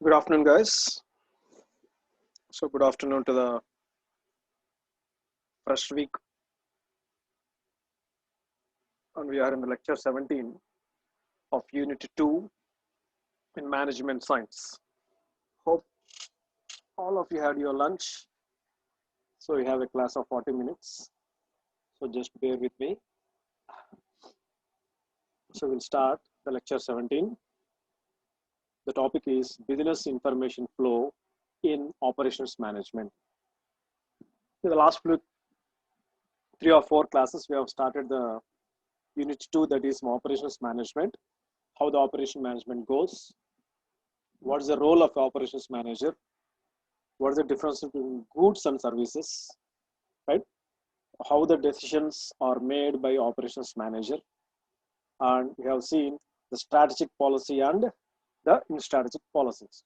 Good afternoon, guys. So, good afternoon to the first week, and we are in the lecture 17 of Unit 2 in Management Science. Hope all of you had your lunch. So, we have a class of 40 minutes. So, just bear with me. So, we'll start the lecture 17. The topic is Business Information Flow in Operations Management. In the last 3 or 4 classes, we have started the Unit 2, that is Operations Management, how the operation management goes, what is the role of the operations manager, what is the difference between goods and services, right? How the decisions are made by operations manager, and we have seen the strategic policy and the strategic policies.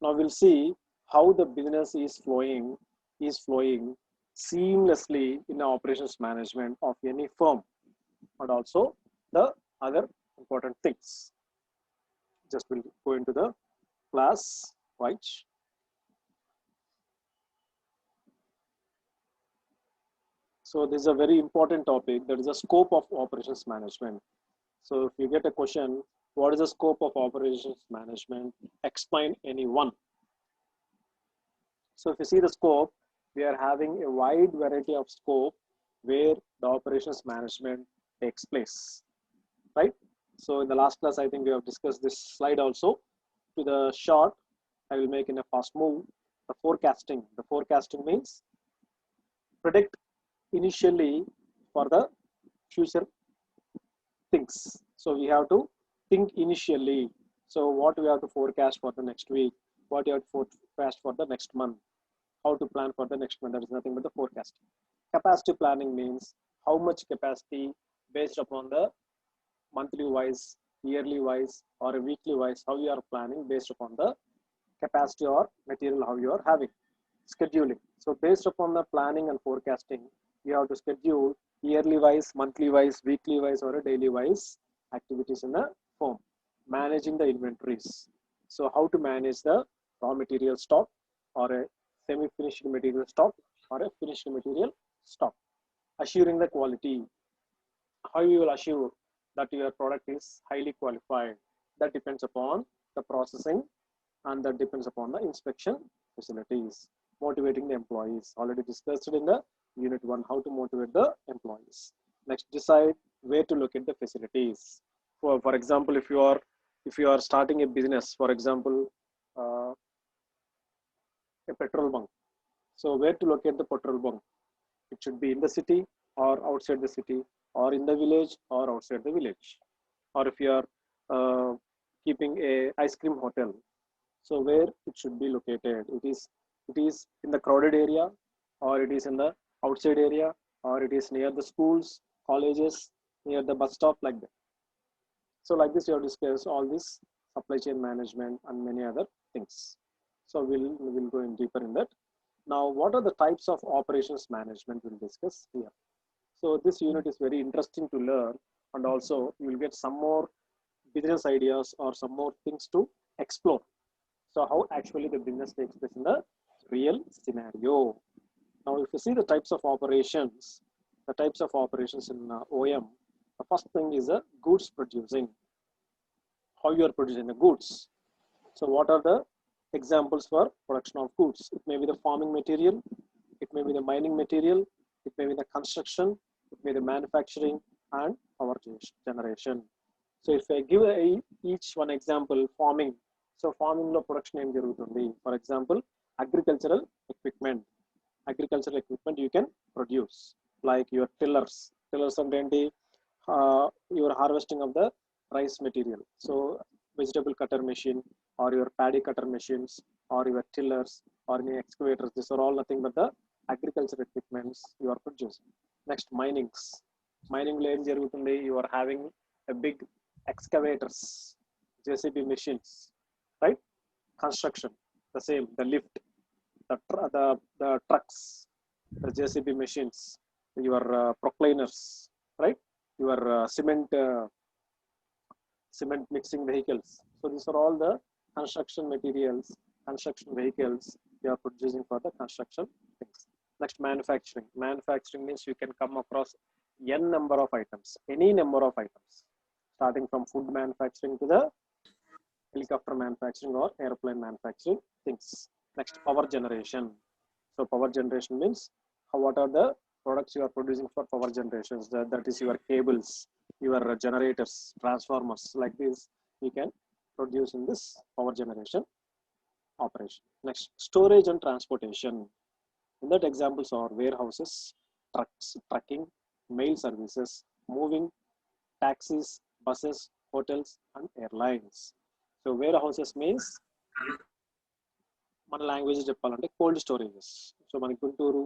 Now we'll see how the business is flowing seamlessly in the operations management of any firm, and also the other important things. Just will go into the class, right? So this is a very important topic, that is the scope of operations management. So if you get a question, what is the scope of operations management? Explain any one. So if you see the scope, we are having a wide variety of scope where the operations management takes place, right? So in the last class, I think we have discussed this slide also. To the short, I will make in a fast move. The forecasting. The forecasting means predict initially for the future things. So we have to think initially. So what we have to forecast for the next week, what you have to forecast for the next month, how to plan for the next month. That is nothing but the forecasting. Capacity planning means how much capacity based upon the monthly wise, yearly wise, or a weekly wise, how you are planning based upon the capacity or material how you are having. Scheduling. So based upon the planning and forecasting, you have to schedule yearly wise, monthly wise, weekly wise, or a daily wise activities in the firm. Managing the inventories. So how to manage the raw material stock, or a semi-finished material stock, or a finished material stock. Assuring the quality. How you will assure that your product is highly qualified? That depends upon the processing, and that depends upon the inspection facilities. Motivating the employees. Already discussed in the Unit 1, how to motivate the employees. Next, decide where to locate the facilities. For example, if you are starting a business, for example, a petrol bunk. So where to locate the petrol bunk? It should be in the city or outside the city, or in the village or outside the village. Or if you are keeping a ice cream hotel, so where it should be located? It is in the crowded area, or it is in the outside area, or it is near the schools, colleges, near the bus stop, like that. So like this, you have discussed all this supply chain management and many other things. So we'll go in deeper in that. Now, what are the types of operations management we'll discuss here. So this unit is very interesting to learn, and also you will get some more business ideas or some more things to explore. So how actually the business takes place in the real scenario. Now, if you see the types of operations in OM, the first thing is the goods producing. How you are producing the goods. So what are the examples for production of goods? It may be the farming material, it may be the mining material, it may be the construction, it may be the manufacturing, and power generation. So if I give each one example, farming. So farming lo production em jarugutundi. For example, agricultural equipment. Agricultural equipment you can produce, like your tillers. Tillers and your harvesting of the rice material. So vegetable cutter machine, or your paddy cutter machines, or your tillers, or any excavators. These are all nothing but the agricultural equipments you are producing. Next, minings. Mining lo em jarugutundi, you are having a big excavators, JCB machines, right? Construction, the same, the lift, the trucks, the JCB machines, your procliners, right? Your cement mixing vehicles. So these are all the construction materials, construction vehicles you are producing for the construction things. Next, manufacturing. Manufacturing means you can come across n number of items, any number of items, starting from food manufacturing to the helicopter manufacturing or airplane manufacturing things. Next, power generation. So power generation means what are the products you are producing for power generations? That is your cables, your generators, transformers, like this you can produce in this power generation operation. Next, storage and transportation. In that, examples are warehouses, trucks, trucking, mail services, moving, taxis, buses, hotels, and airlines. So warehouses means మన language చెప్పాలంటే cold storages. So మనకి Guntur,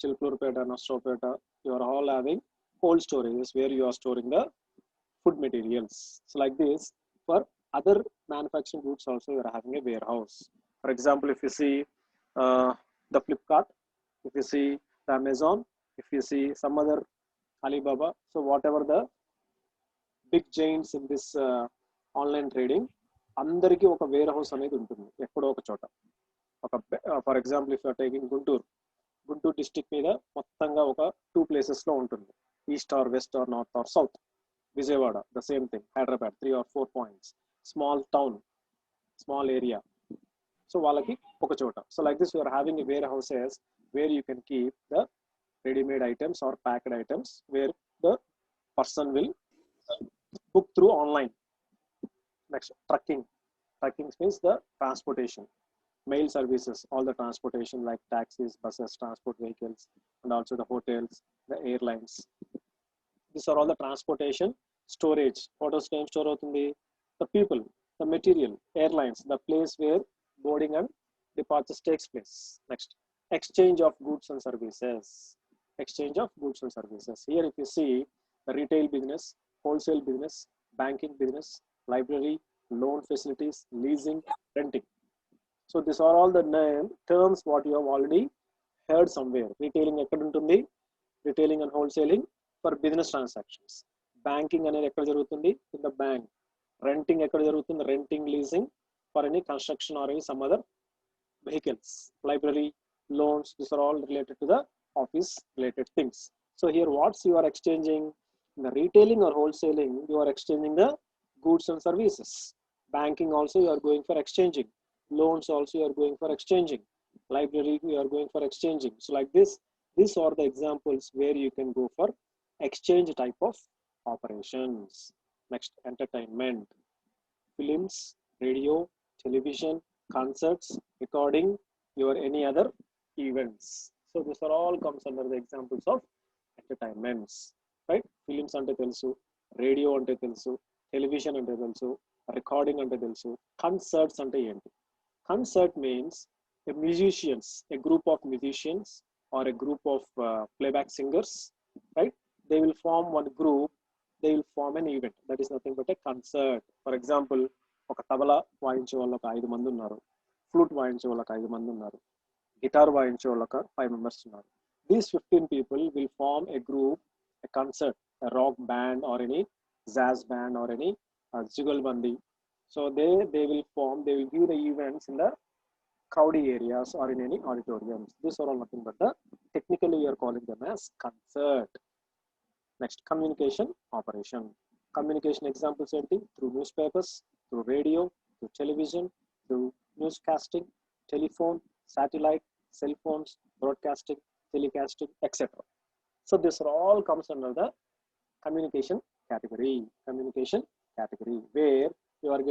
Chilukurupeta, Narasaraopet, you are all having cold storages where you are storing the food materials. So like this, for other manufacturing goods also you are having a warehouse. For example, if you see the Flipkart, if you see the Amazon, if you see some other Alibaba, so whatever the big giants in this online trading, అందరికీ ఒక wear house అనేది ఉంటుంది ఎక్కడో ఒక చోట. ఒక for example if you're taking Guntur district మీద మొత్తంగా ఒక 2 ప్లేసెస్లో ఉంటుంది, east or west or north or south. Vijayawada the same thing, Hyderabad 3 or 4 points, small town, small area, so వాళ్ళకి ఒక చోట. So like this you're having a warehouses where you can keep the readymade items or packed items where the person will book through online. Next, trucking. Trucking means the transportation. Mail services, all the transportation like taxis, buses, transport vehicles, and also the hotels, the airlines. These are all the transportation. Storage. What does time store avutundi? The people, the material, airlines, the place where boarding and departures takes place. Next, exchange of goods and services. Exchange of goods and services. Here if you see the retail business, wholesale business, banking business, library, loan facilities, leasing, renting. So these are all the terms what you have already heard somewhere. Retailing ekkada untundi? Retailing and wholesaling for business transactions. Banking అనేది ఎక్కడ జరుగుతుంది? In the bank. Renting ఎక్కడ జరుగుతుంది? Renting, leasing for any construction or any some other vehicles. Library, loans, these are all related to the office related things. So here what's you are exchanging? In the retailing or wholesaling, you are exchanging the goods and services. Banking also you are going for exchanging. Loans also you are going for exchanging. Library you are going for exchanging. So like this, these are the examples where you can go for exchange type of operations. Next, entertainment. Films, radio, television, concerts, recording, your any other events. So these are all comes under the examples of entertainments. Right? Films ante telusu, radio ante telusu, television ante telusu, recording ante telusu, concerts ante enti? Concert means a group of musicians or a group of playback singers, right? They will form one group, they will form an event. That is nothing but a concert. For example, ఒక తబలా వాయించే వాళ్ళు ఒక 5 మంది ఉన్నారు, flute వాయించే వాళ్ళు ఒక 5 మంది ఉన్నారు, guitar వాయించే వాళ్ళు ఒక 5 members ఉన్నారు. These 15 people will form a group, a concert, a rock band or any jazz band or any jugalbandi. So they will give the events in the crowdy areas or in any auditoriums. These are all nothing but the technically we are calling them as concert. Next, communication operation. Communication examples enti? Through newspapers, through radio, through television, through newscasting, telephone, satellite, cell phones, broadcasting, telecasting, etc. So this all comes under the communication category. Communication category where you are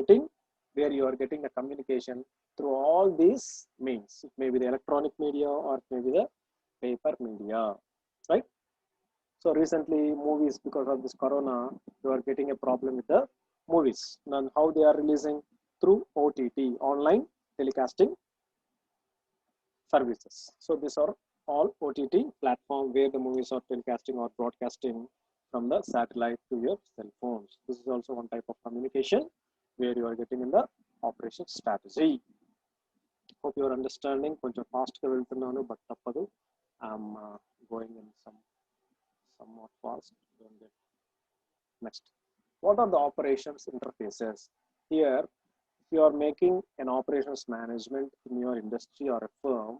getting the communication through all these means. It may be the electronic media or it may be the paper media, right? So recently movies, because of this corona, you are getting a problem with the movies. Now how they are releasing? Through OTT, online telecasting services. So these are all OTT platform where the movies are telecasting or broadcasting from the satellite to your cell phones. This is also one type of communication where you are getting in the operation strategy. Hope you are understanding. Koncham fast ga veltunnanu but tappadu. I'm going in somewhat fast. Don't get. Next, what are the operations interfaces? Here you are making an operations management in your industry or a firm,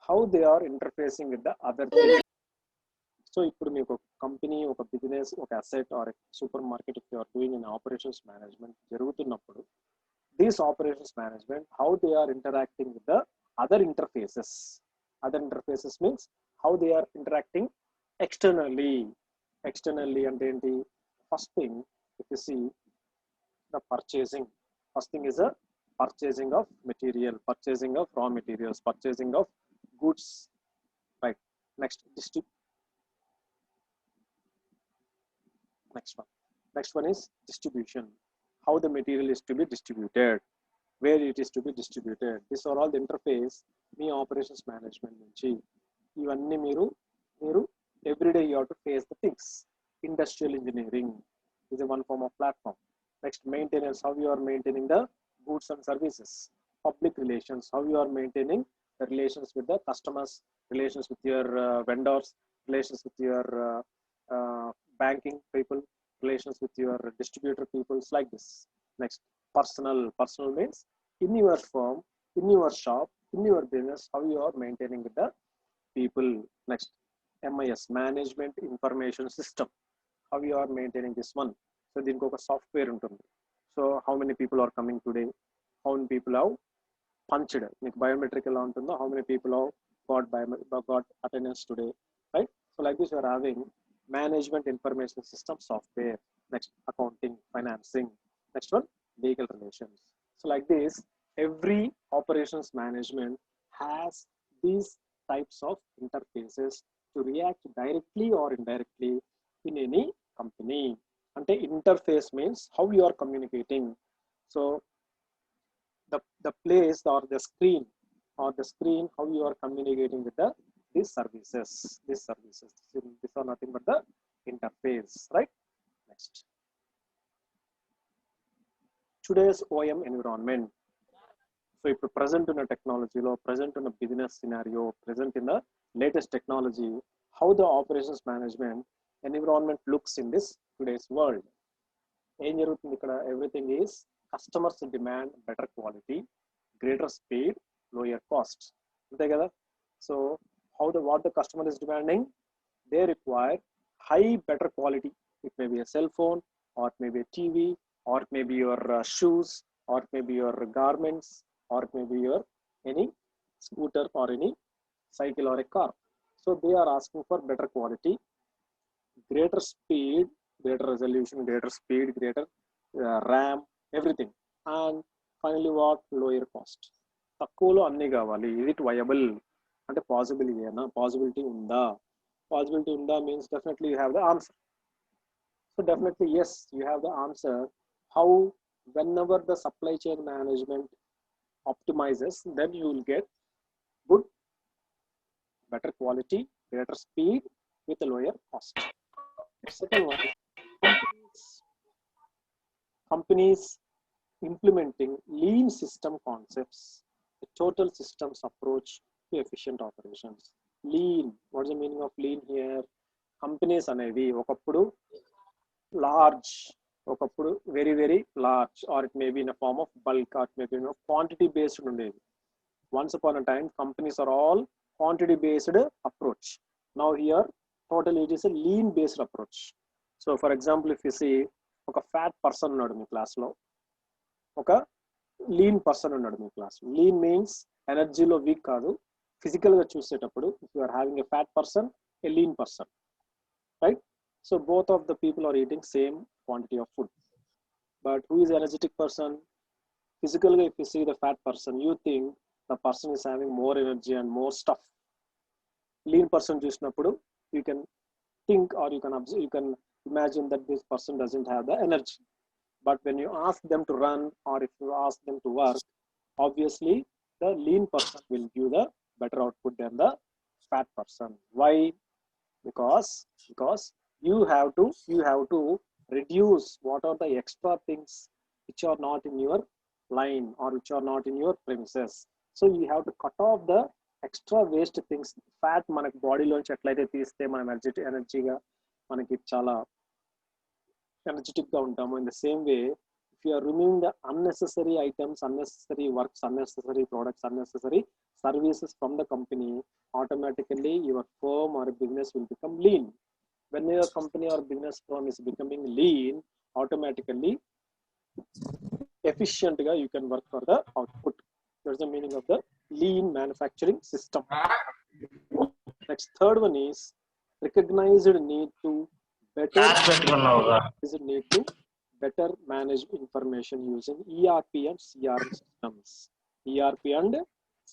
how they are interfacing with the other things. So ఇప్పుడు మీకు ఒక company, ఒక business, ఒక asset or supermarket if you are doing in operations management జరుగుతున్నప్పుడు, these operations management, how they are interacting with the other interfaces. Other interfaces means how they are interacting externally. Externally and enti, first thing, if you see the purchasing, first thing is a purchasing of material, purchasing of raw materials, purchasing of goods, right? Next next one is distribution, how the material is to be distributed, where it is to be distributed. These are all the interface me operations management నుంచి. ఇవన్నీ మీరు everyday you have to face the things. Industrial engineering is a one form of platform. Next, maintenance, how you are maintaining the goods and services. Public relations, how you are maintaining the relations with the customers, relations with your vendors, relations with your banking people, relations with your distributor people, like this. Next, personal means in your firm, in your shop, in your business, how you are maintaining with the people. Next, MIS, management information system, how you are maintaining this one. So దీనికి ఒక software ఉంటుంది. So how many people are coming today, how many people have punched, మీకు biometric ఎలా ఉంటుందో, how many people have got attendance today, right? So like this you are having management information system software. Next, accounting, financing. Next one, legal relations. So like this, every operations management has these types of interfaces to react directly or indirectly in any company. Ante interface means how you are communicating. So the place or the screen how you are communicating with these services. These are nothing but the interface, right? Next, today's OEM environment. So if present in a technology, present in a business scenario, present in the latest technology, how the operations management environment looks in this today's world. Everything is customers demand better quality, greater speed, lower cost. So what the customer is demanding, they require high better quality. It may be a cell phone, or it may be a TV, or it may be your shoes, or it may be your garments, or it may be your any scooter or any cycle or a car. So they are asking for better quality, greater speed, greater resolution, greater speed, greater RAM, everything. And finally what? Lower cost. తక్కువలో అన్ని కావాలి. Is it viable? అంటే possibility ఉందా means definitely you have the answer. So definitely yes, you have the answer. How? Whenever the supply chain management optimizes, then you will get good, better quality, greater speed with a lower cost. Second one, companies implementing lean system concepts, a total systems approach to efficient operations. Lean, what is the meaning of lean here? Companies అనేవి ఒకప్పుడు large, ఒకప్పుడు very large, or it may be in a form of bulk, or it may be in a quantity based ఉండేది. Once upon a time companies are all quantity based approach. Now here totally it is a lean based approach. So for example, if you see ఒక fat person ఉన్నాడు మీ class లో, ఒక lean person ఉన్నాడు మీ class. Lean means ఎనర్జీలో weak కాదు, physical గా చూసేటప్పుడు if you are having a fat person, a lean person, right? So both of the people are eating same quantity of food. But who is energetic person? Physical గా if you see the fat person, you think the person is having more energy and more stuff. Lean person చూసినప్పుడు you can think or you can observe, you can imagine that this person doesn't have the energy. But when you ask them to run, or if you ask them to work, obviously the lean person will give the better output than the fat person. Why? Because you have to reduce what are the extra things which are not in your line or which are not in your premises. So you have to cut off the extra waste things. Fat మనకి బాడీలోంచి ఎట్లయితే తీస్తే మనం ఎనర్జీగా మనకి చాలా energetic గా ఉంటాము. In the same way if you are removing the unnecessary items, unnecessary works, unnecessary products, unnecessary services from the company, automatically your firm or business will become lean. When your company or business firm is becoming lean, automatically efficient you can work for the output. That's the meaning of the lean manufacturing system. Next, third one is recognized need to better manage information using ERP and CRM systems. ERP and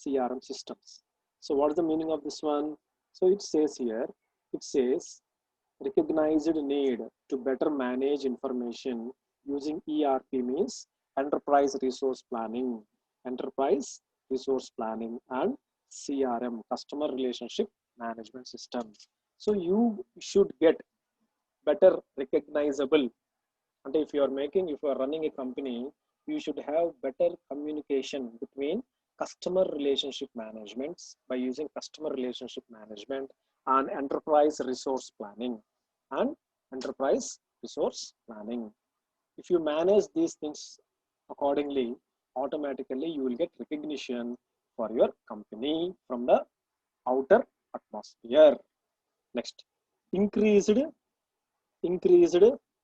CRM systems. So what is the meaning of this one? So it says here, it says recognized need to better manage information using ERP means enterprise resource planning, and CRM, customer relationship management system. So you should get better recognizable. And if you are running a company, you should have better communication between customer relationship management by using customer relationship management and enterprise resource planning. If you manage these things accordingly, automatically you will get recognition for your company from the outer atmosphere. Next, increased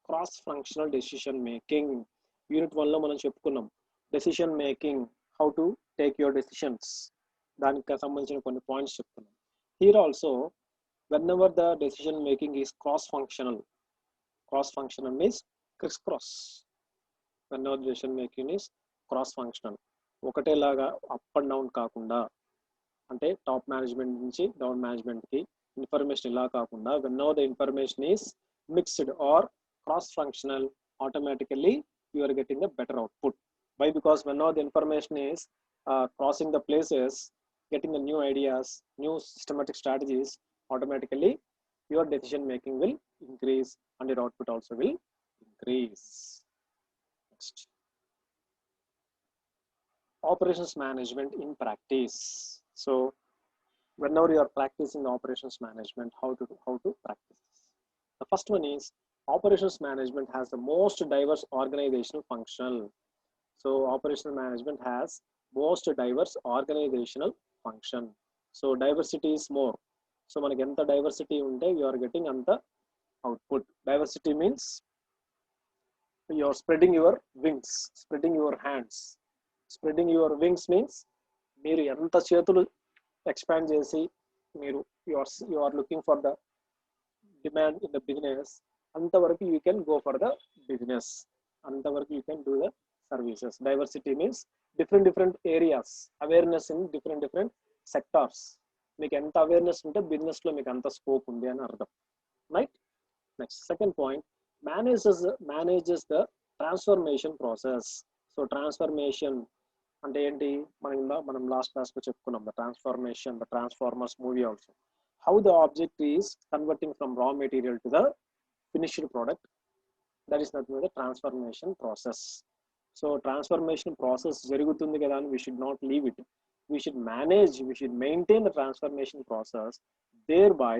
cross-functional decision making. Unit 1 లో మనం చెప్పుకున్నాం decision making, how to take your decisions. దానికి సంబంధించిన కొన్ని points చెప్తున్నాం. Here also, whenever the decision making is cross-functional means crisscross. Whenever the decision making is cross-functional, ఒకటేలాగా up and down కాకుండా, అంటే టాప్ మేనేజ్మెంట్ నుంచి డౌన్ మేనేజ్మెంట్కి ఇన్ఫర్మేషన్ ఇలా కాకుండా, whenever the information is mixed or cross-functional, automatically you are getting a better output. Why? Because whenever the information is crossing the places, getting the new ideas, new systematic strategies, automatically your decision making will increase and your output also will increase. Next, operations management in practice. So whenever you are practicing operations management, how to practice this? The first one is operations management has the most diverse organizational functional. So operational management has most diverse organizational function. So diversity is more. So మనకి ఎంత diversity ఉంటే you are getting అంత output. Diversity means you are spreading your wings, spreading your hands. Spreading your wings means మీరు ఎంత చేతులు expand చేసి మీరు you are looking for the demand in the business, అంతవరకు you can go for the business, అంతవరకు you can do the services. Diversity means different areas, awareness in different sectors. మీకు ఎంత awareness ఉంటే బిజినెస్ లో మీకు అంత స్కోప్ ఉంది అని అర్థం, right? Next, second point, manages the transformation process. So transformation అంటే ఏంటి? మనం లాస్ట్ క్లాస్లో చెప్పుకున్నాం, the transformation, the transformers movie also. How the object is converting from raw material to the finished product, that is nothing but the transformation process. So transformation process జరుగుతుంది కదా అని we should not leave it. We should maintain the transformation process. Thereby,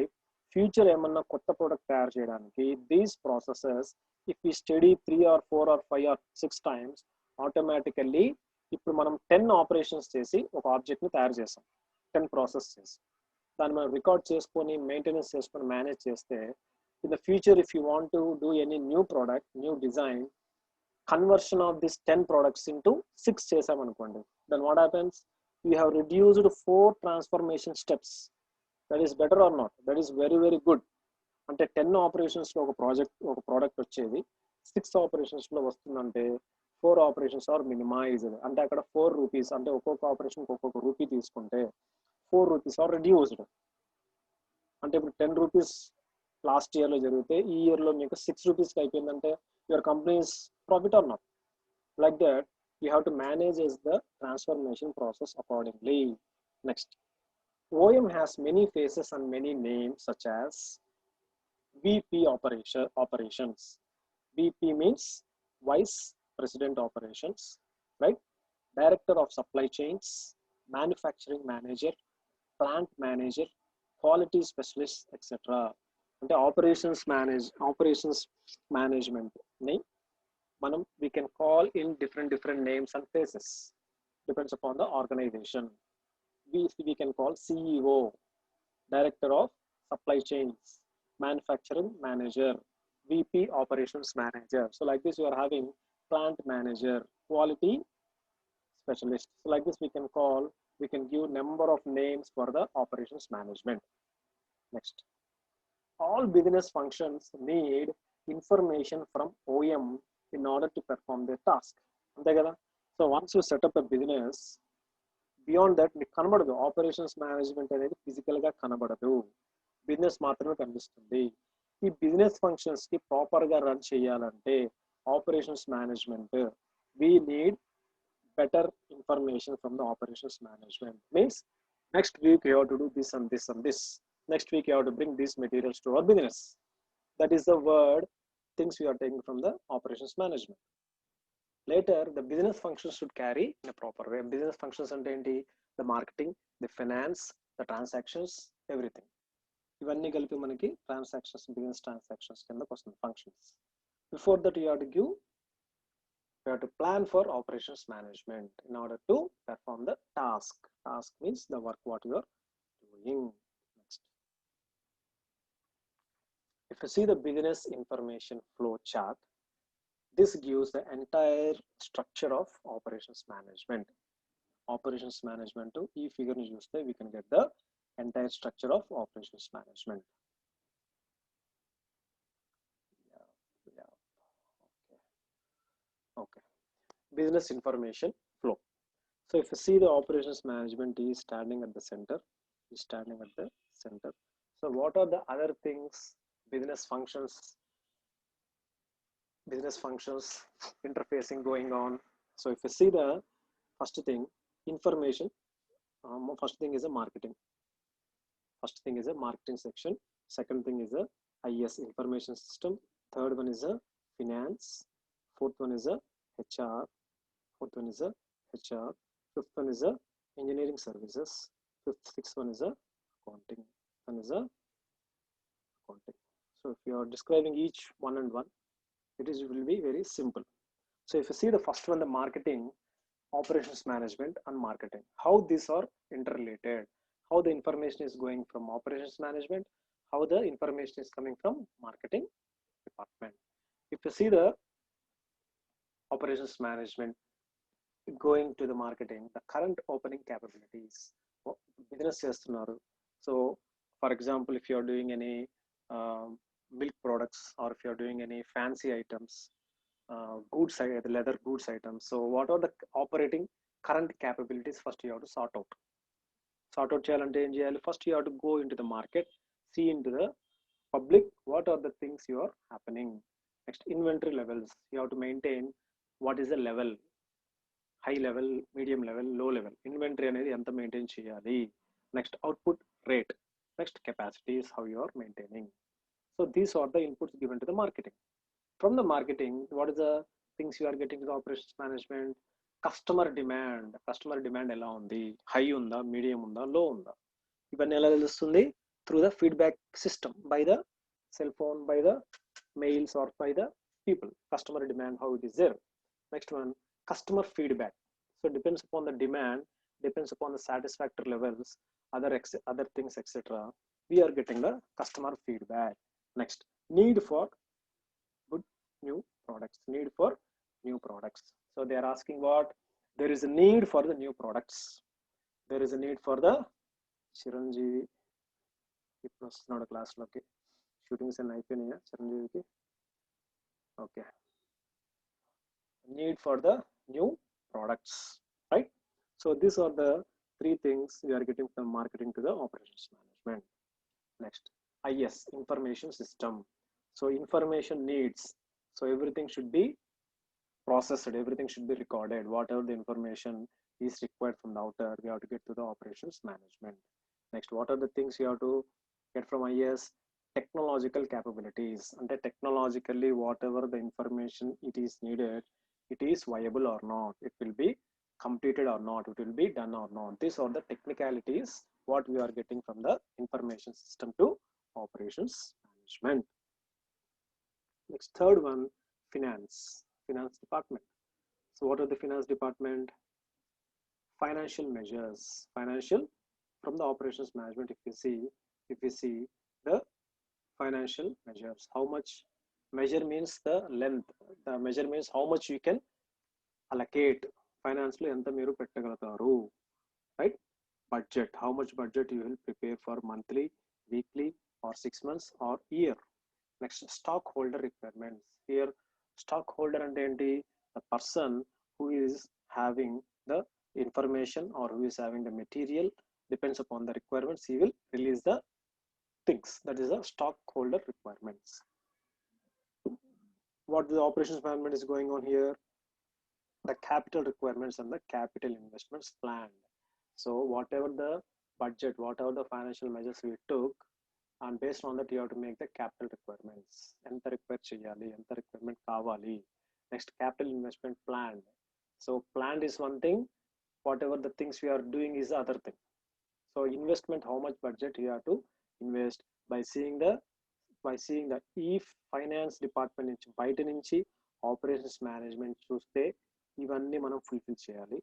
future ఏమన్నా కొత్త product తయారు చేయడానికి these processes, if we study 3 or 4 or 5 or 6 times, automatically ఇప్పుడు మనం 10 operations చేసి ఒక ఆబ్జెక్ట్ని తయారు చేసాం, 10 ప్రాసెస్ చేసి దాన్ని మనం రికార్డ్ చేసుకొని మెయింటెనెన్స్ చేసుకొని మేనేజ్ చేస్తే, in the future if you want to do any new product, new design, conversion of this 10 products into 6 చేసాం అనుకోండి, then what happens? You have reduced 4 transformation steps. That is better or not? That is very good. అంటే 10 operations లో ఒక product వచ్చేది 6 operations లో వస్తుందంటే 4 operations are minimised. అంటే అక్కడ 4 రూపీస్, అంటే ఒక్కొక్క ఆపరేషన్ ఒక్కొక్క రూపీ తీసుకుంటే 4 రూపీస్ ఆర్ రిడ్యూస్డ్. అంటే ఇప్పుడు 10 రూపీస్ లాస్ట్ ఇయర్ లో జరిగితే ఈ ఇయర్ లో మీకు 6 రూపీస్కి అయిపోయిందంటే your company is profit or not? Like that, you have to manage the transformation process accordingly. Next, OM has many faces and many names such as VP operations. VP means Vice President Operations, right? Director of Supply Chains, Manufacturing Manager, Plant Manager, Quality Specialist, etc. అంటే operations management ని we can call in different names and faces, depends upon the organization. We can call CEO, director of supply chains, manufacturing manager, VP operations manager. So like this you are having plant manager, quality specialist. So like this we can give number of names for the operations management. Next, all business functions need information from OM in order to perform their task. So once you set up a business, beyond that మీకు కనబడదు, operations management అనేది ఫిజికల్గా కనబడదు, business మాత్రమే కనిపిస్తుంది. ఈ business ఫంక్షన్స్కి ప్రాపర్గా రన్ చేయాలంటే operations management, we need better information from the operations management. Means next week you have to do this and this and this. Next week you have to bring these materials to our business. That is the word things we are taking from the operations management. Later the business functions should carry in a proper way. Business functions ante enti, the marketing, the finance, the transactions, everything. ఇవన్నీ కలిపి మనకి transactions, business transactions కిందకి వస్తుంది functions. Before that you have to plan for operations management in order to perform the task. Task means the work what you are doing. Next, if you see the business information flow chart, this gives the entire structure of operations management. Operations management to e figure ni chuste we can get the entire structure of operations management. Okay. Business information flow. So if you see the operations management is standing at the center, So what are the other things, business functions interfacing going on? So if you see the first thing, information, first thing is a marketing. Section. Second thing is a IS, information system. Third one is a finance. Fourth one is a HR. Fifth one is a engineering services. Sixth one is a accounting. So if you are describing each one and one, it will be very simple. So if you see the first one, the marketing, operations management and marketing, how these are interrelated, how the information is going from operations management, how the information is coming from marketing department. If you see the operations management going to the marketing, the current opening capabilities, business చేస్తున్నారు. So for example, if you are doing any milk products, or if you are doing any fancy items, goods, leather goods items, so what are the operating current capabilities? First you have to sort out చేయాలంటే ఏం చేయాలి? First you have to go into the market, see into the public, what are the things you are happening. Next, inventory levels, you have to maintain what is the level, high level, medium level, low level, inventory అనేది ఎంత maintain చేయాలి. Next, output rate. Next, capacities, how you are maintaining. So these are the inputs given to the marketing. From the marketing, what is the things you are getting to the operations management? Customer demand ఎలా ఉంది, high ఉందా, medium ఉందా, లో ఉందా, ఇవన్నీ ఎలా తెలుస్తుంది? Through the feedback system, by the cell phone, by the mails, or by the people. Customer demand, how it is there. Next one, customer feedback. So depends upon the demand, depends upon the satisfactory levels, other things, etc. We are getting the customer feedback. Next, need for new products. So they are asking what? There is a need for the new products. There is a need for the Chiranjeevi. ఇప్పుడు వస్తున్నాడు క్లాస్లోకి, shootings అన్నీ అయిపోయినాయా చిరంజీవికి? Okay, need for the new products, right? So these are the three things we are getting from marketing to the operations management. Next, IS, information system. So information needs, so everything should be processed, everything should be recorded. Whatever the information is required from the outer, we have to get to the operations management. Next, what are the things you have to get from IS? Technological capabilities, and technologically whatever the information it is needed, it is viable or not, it will be completed or not, it will be done or not. These are the technicalities what we are getting from the information system to operations management. Next, third one, finance. finance department. So what are the finance department? Financial measures, financial from the operations management. If we see the financial measures, how much, measure means the length, the measure means how much you can allocate, finance lo enta meeru pettagalataru, right? Budget, how much budget you will prepare for monthly, weekly, or 6 months or year. Next, stockholder requirements. Here stockholder and enti, the person who is having the information or who is having the material, depends upon the requirements, he will release the things. That is the stockholder requirements. What the operations management is going on here? The capital requirements and the capital investments planned. So whatever the budget, whatever the financial measures we took, and based on that you have to make the capital requirements. Enta require cheyali, enta requirement kavali. Next, capital investment planned. So planned is one thing, whatever the things we are doing is the other thing. So investment, how much budget you have to invest, by seeing the if finance department నుంచి, బయట నుంచి operations management చూస్తే ఇవన్నీ మనం fulfil చేయాలి.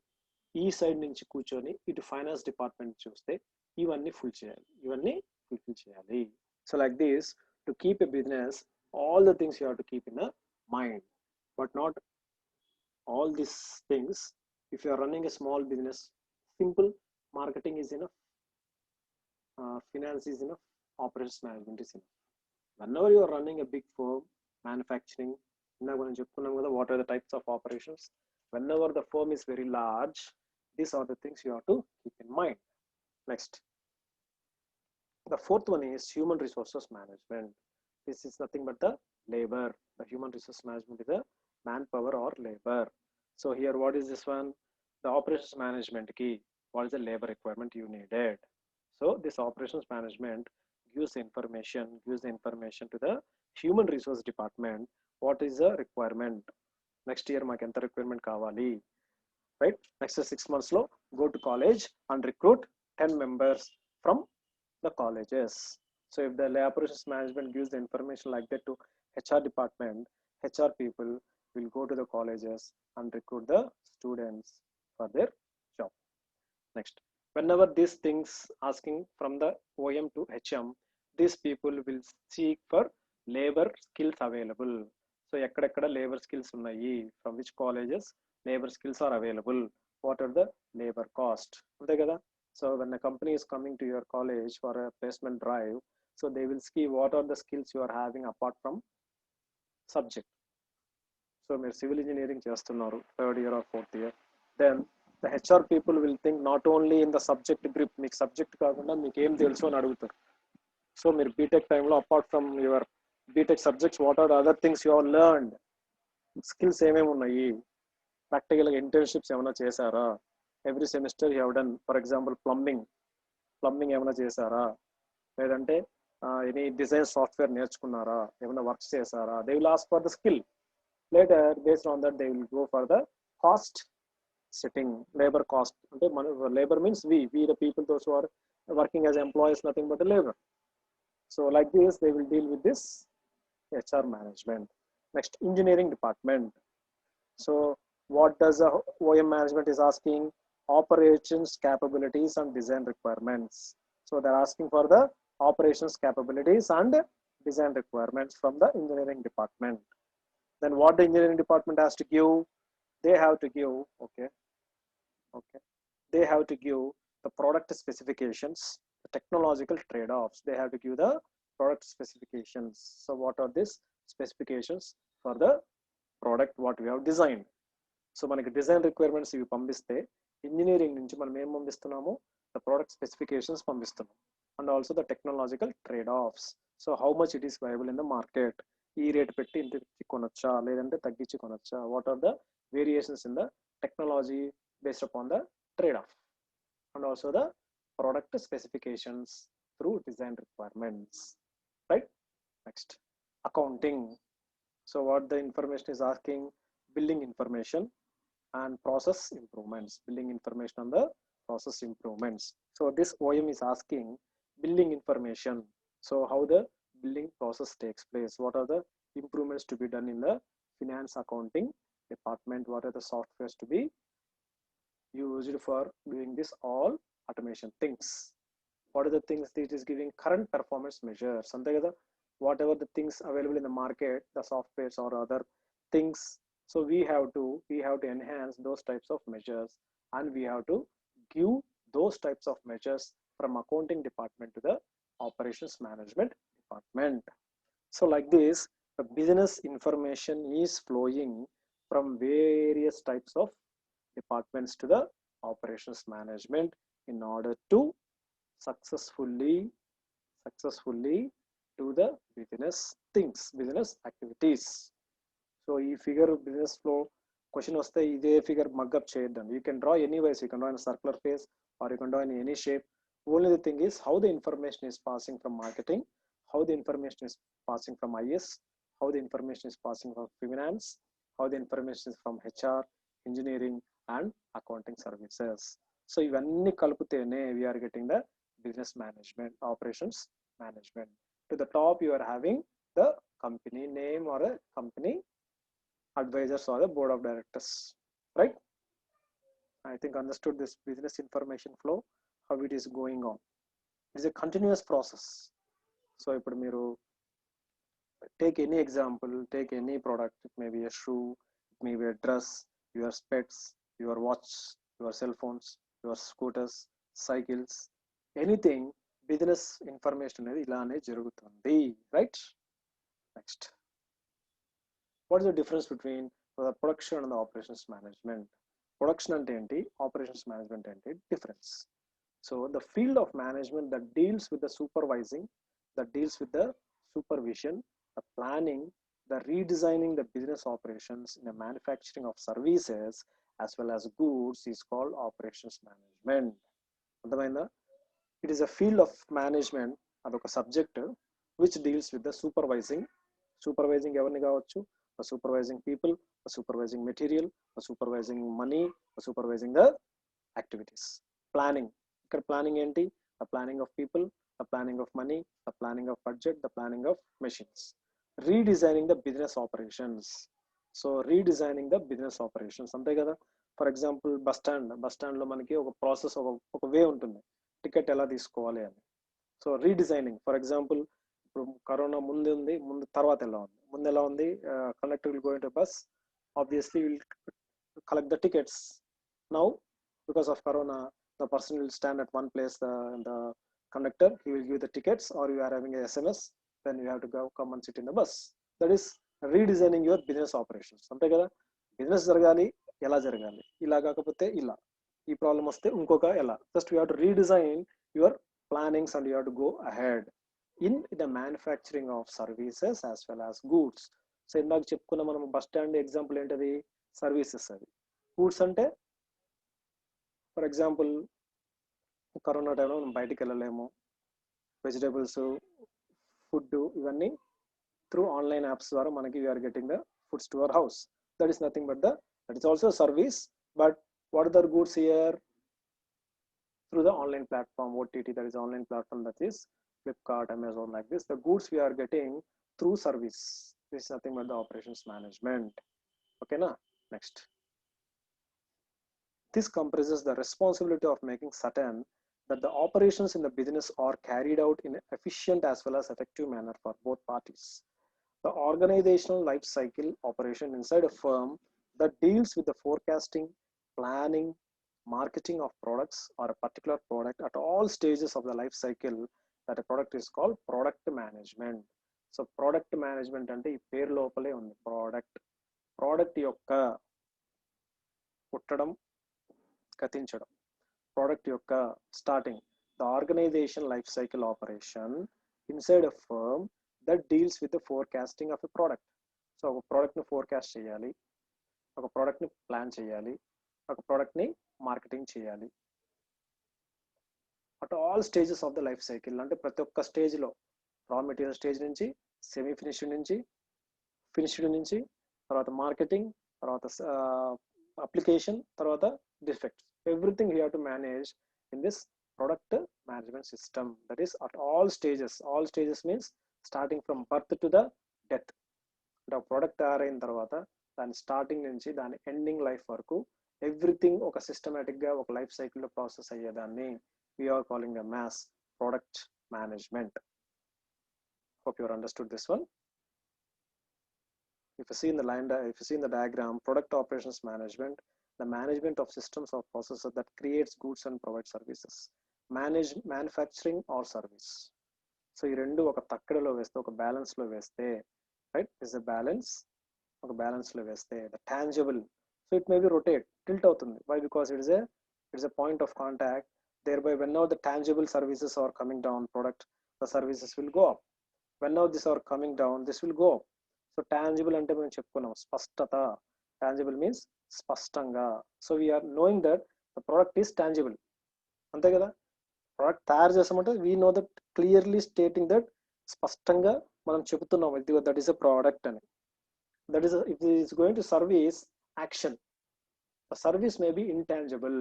ఈ side నుంచి కూర్చొని ఇటు ఫైనాన్స్ డిపార్ట్మెంట్ చూస్తే ఇవన్నీ ఫుల్ఫిల్ చేయాలి. So like this, to keep a business, all the things you have to keep in the mind, but not all these things. If you are running a small business, simple marketing is enough, finance is enough, operations management is enough. Whenever you are running a big firm, manufacturing, what are the types of operations? Whenever the firm is very large, these are the things you have to keep in mind. Next, the fourth one is human resources management. This is nothing but the labor. The human resource management is the manpower or labor. So here, what is this one? The operations management key. What is the labor requirement you needed? So this operations management gives information to the human resource department. What is the requirement? Next year maku enta requirement kavali, right? Next 6 months lo go to college and recruit 10 members from the colleges. So if the operations management gives the information like that to HR department, HR people will go to the colleges and recruit the students for their job. Next, whenever these things asking from the OM to HM, these people will seek for labor skills available. So ekkada labor skills unnayi, from which colleges labor skills are available, what are the labor cost, ante kada. So when a company is coming to your college for a placement drive, so they will see what are the skills you are having apart from subject. So మీరు civil engineering చేస్తున్నారు, 3rd year or 4th year, then the HR people will think not only in the subject grip, మీకు subject కాకుండా మీకు ఏం తెలుసు అని అడుగుతారు. So మీరు బీటెక్ టైంలో apart from your BTech subjects, what are other things you have learned, skills ఏమేమి ఉన్నాయి, ప్రాక్టికల్గా ఇంటర్న్షిప్స్ ఏమైనా చేశారా, every semester you have done. For example plumbing ఏమైనా చేశారా, లేదంటే ఎనీ డిజైన్ సాఫ్ట్వేర్ నేర్చుకున్నారా, ఏమైనా వర్క్స్ చేశారా. They will ask for the skill. Later, based on that, they will go for the cost setting, labor cost. Labor means we the people, those who are working as employees, nothing but the labor. So like this, they will deal with this HR management. Next, engineering department. So what does the OM management is asking? Operations capabilities and design requirements. So they're asking for the operations capabilities and design requirements from the engineering department. Then what the engineering department has to give? They have to give, they have to give the product specifications, the technological trade-offs. They have to give the product specifications. So what are these specifications for the product what we have designed? So మనకి design requirements ఇవి పంపిస్తే, engineering నుంచి మనం ఏం పంపిస్తున్నాము? The product specifications పంపిస్తున్నాం, and also the technological trade-offs. So how much it is viable in the market. ఈ rate పెట్టి ఇంత కొనొచ్చా, లేదంటే తగ్గించి కొనొచ్చా, what are the variations in the technology based upon the trade off, and also the product specifications through design requirements, right? Next, accounting. So what the information is asking? Billing information and process improvements. Billing information and the process improvements. So this OM is asking billing information. So how the billing process takes place, what are the improvements to be done in the finance accounting department, what are the softwares to be used for doing this all automation things. What are the things that is giving current performance measures? Whatever the things available in the market, the softwares or other things. So we have to enhance those types of measures, and we have to give those types of measures from accounting department to the operations management department. So like this, the business information is flowing from various types of departments to the operations management in order to successfully do the business things, business activities. So ఈ figure business flow question వస్తే ఇదే figure mug-up చేయొద్దండి. You can draw anyways. You can draw in a circular phase or you can draw in any shape. Only the thing is how the information is passing from marketing, how the information is passing from IS, how the information is passing from finance, how the information is from HR, engineering and accounting services. So ఇవన్నీ కలిపితేనే we are getting the business management, operations management. To the top you are having the company name or a company advisors or the board of directors, right? I think understood this business information flow, how it is going on. It is a continuous process. So ఇప్పుడు మీరు take any example, take any product, it may be a shoe, it may be a dress, your specs, your watch, your cell phones, your scooters, cycles, anything, business information అనేది ఇలానే జరుగుతుంది, right? Next, what is the difference between the production and the operations management? Production అంటే ఏంటి, operations management అంటే difference. So the field of management that deals with the supervising, that deals with the supervision, the planning, the redesigning the business operations in the manufacturing of services as well as goods is called operations management. అర్థమైందా? It is a field of management, అదొక subject which deals with the supervising ఎవరిని కావచ్చు, supervising people, supervising material, supervising money, supervising the activities. Planning, ఇక్కడ planning ఏంటి, the planning of people, the planning of money, the planning of budget, the planning of machines. Redesigning the business operations, so redesigning the business operations అంతే కదా. For example bus స్టాండ్లో మనకి ఒక process, ఒక వే ఉంటుంది ticket ఎలా తీసుకోవాలి అని. సో రీడిజైనింగ్, ఫర్ ఎగ్జాంపుల్ ఇప్పుడు కరోనా ముందు తర్వాత ఎలా ఉంది, conductor will go into bus, obviously will collect the tickets. Now because of corona, the person will stand at one place, the conductor, he will give the tickets, or you are having a SMS, then you have to come and sit in the bus. That is redesigning your business operations. అంతే కదా, business జరగాలి, ఎలా జరగాలి, ఇలా కాకపోతే ఇలా, ఈ problem వస్తే ఇంకొక ఎలా, just you have to redesign your plannings and you have to go ahead in the manufacturing of services as well as goods. So ఇందాక చెప్పుకున్న మనం బస్ స్టాండ్ ఎగ్జాంపుల్ ఏంటది, సర్వీసెస్. అది గూడ్స్ అంటే ఫర్ ఎగ్జాంపుల్ కరోనా టైంలో మనం బయటికి వెళ్ళలేము, వెజిటేబుల్స్, ఫుడ్, ఇవన్నీ త్రూ ఆన్లైన్ యాప్స్ ద్వారా మనకి we are getting the foods to our house. That is nothing but that is also a service, but what are the goods here? Through the online platform OTT, that is online platform, that is Flipkart, Amazon, like this, the goods we are getting through service. This is nothing but the operations management. Okay na? Next, this comprises the responsibility of making certain that the operations in the business are carried out in an efficient as well as effective manner for both parties. The organizational life cycle operation inside a firm that deals with the forecasting, planning, marketing of products or a particular product at all stages of the life cycle, that a product is called product management. So product management అంటే ఈ పేరు లోపలే ఉంది, product యొక్క పుట్టడం, కథించడం, product యొక్క starting, the organization life cycle operation inside a firm that deals with the forecasting of a product. So ఒక ప్రోడక్ట్ని ఫోర్కాస్ట్ చేయాలి, ఒక ప్రోడక్ట్ని ప్లాన్ చేయాలి, ఒక ప్రోడక్ట్ని మార్కెటింగ్ చేయాలి at all stages of the life cycle. అంటే ప్రతి ఒక్క స్టేజ్లో, రా మెటీరియల్ స్టేజ్ నుంచి, సెమీ ఫినిష్డ్ నుంచి, ఫినిష్డ్ నుంచి, తర్వాత మార్కెటింగ్, తర్వాత అప్లికేషన్, తర్వాత defects, everything you have to manage in this product management system. That is at all stages. All stages means starting from birth to the death. అంటే ఒక product తయారైన తర్వాత దాని స్టార్టింగ్ నుంచి దాని ఎండింగ్ లైఫ్ వరకు ఎవ్రీథింగ్ ఒక సిస్టమేటిక్గా ఒక లైఫ్ సైకిల్లో ప్రాసెస్ అయ్యేదాన్ని we are calling the mass product management. Hope you understood this one. If you see in the if you see in the diagram, product operations management, the management of systems or processes that creates goods and provides services. Manage manufacturing or service. So ఈ రెండు ఒక తక్కడలో వేస్తే ఒక balance లో వేస్తే, right, is a balance, ఒక balance లో వేస్తే the tangible, so it may be rotate, tilt అవుతుంది. Why? Because it is a point of contact, thereby when now the tangible services are coming down product, the services will go up. When now these are coming down, this will go up. So tangible అంటే మనం చెప్పుకున్నాం స్పష్టత. Tangible means స్పష్టంగా. So we are knowing that the product is tangible. అంతే కదా, product తయారు చేస్తామంటే we know that clearly stating that స్పష్టంగా మనం చెబుతున్నాం ఇది that is a product అని. That is if it is going to service action, the service may be intangible,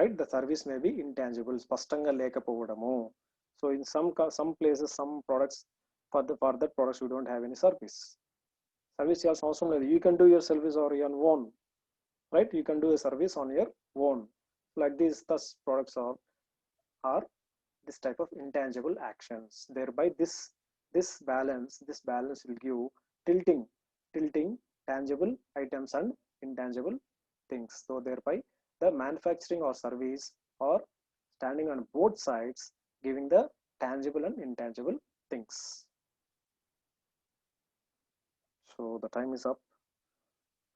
right? The service may be intangible, స్పష్టంగా లేకపోవడము. So in some places, some products, for that products you don't have any service. Service is also you can do your service on your own, right? You can do a service on your own. Like these, thus products are this type of intangible actions. Thereby this balance will give tilting tangible items and intangible things. So thereby the manufacturing or service are standing on both sides, giving the tangible and intangible things. So the time is up.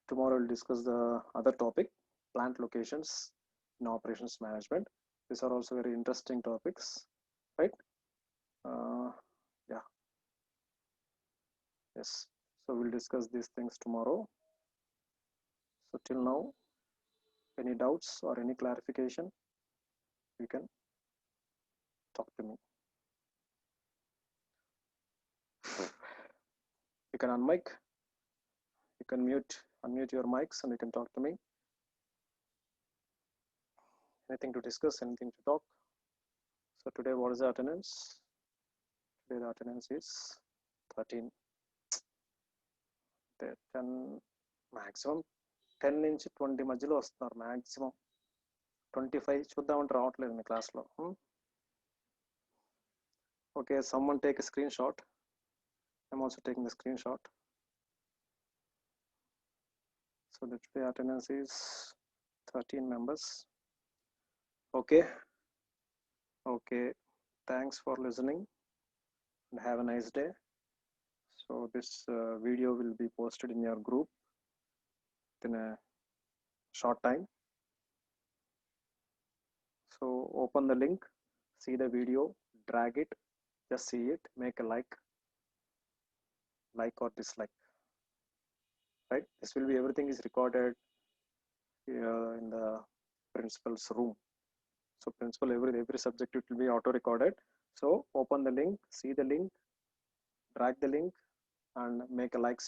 Tomorrow we'll discuss the other topic, plant locations in operations management. These are also very interesting topics, right? Yeah, yes, so we'll discuss these things tomorrow. So till now, any doubts or any clarification, you can talk to me. You can unmic, you can unmute your mics and you can talk to me. Anything to discuss, anything to talk? So today what is the attendance? Today the attendance is 13. 10 maximum 10 నుంచి 20 మధ్యలో వస్తున్నారు, maximum 25 చూద్దామంటే రావట్లేదు మీ క్లాస్లో. Okay, someone take a screenshot. I'm also taking the screenshot. So the today attendance is 13 members. Okay, thanks for listening and have a nice day. So this video will be posted in your group in a short time. So open the link, see the video, drag it, just see it, make a like or dislike, right? This will be, everything is recorded in the principal's room. So principal, every subject it will be auto recorded. So open the link, see the link, drag the link and make a like,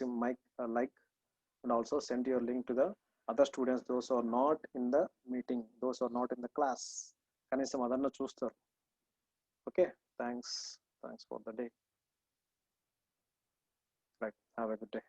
and also send your link to the other students, those who are not in the meeting, those who are not in the class. Kanisam adanna chustaru. Okay, thanks for the day. Right, have a good day.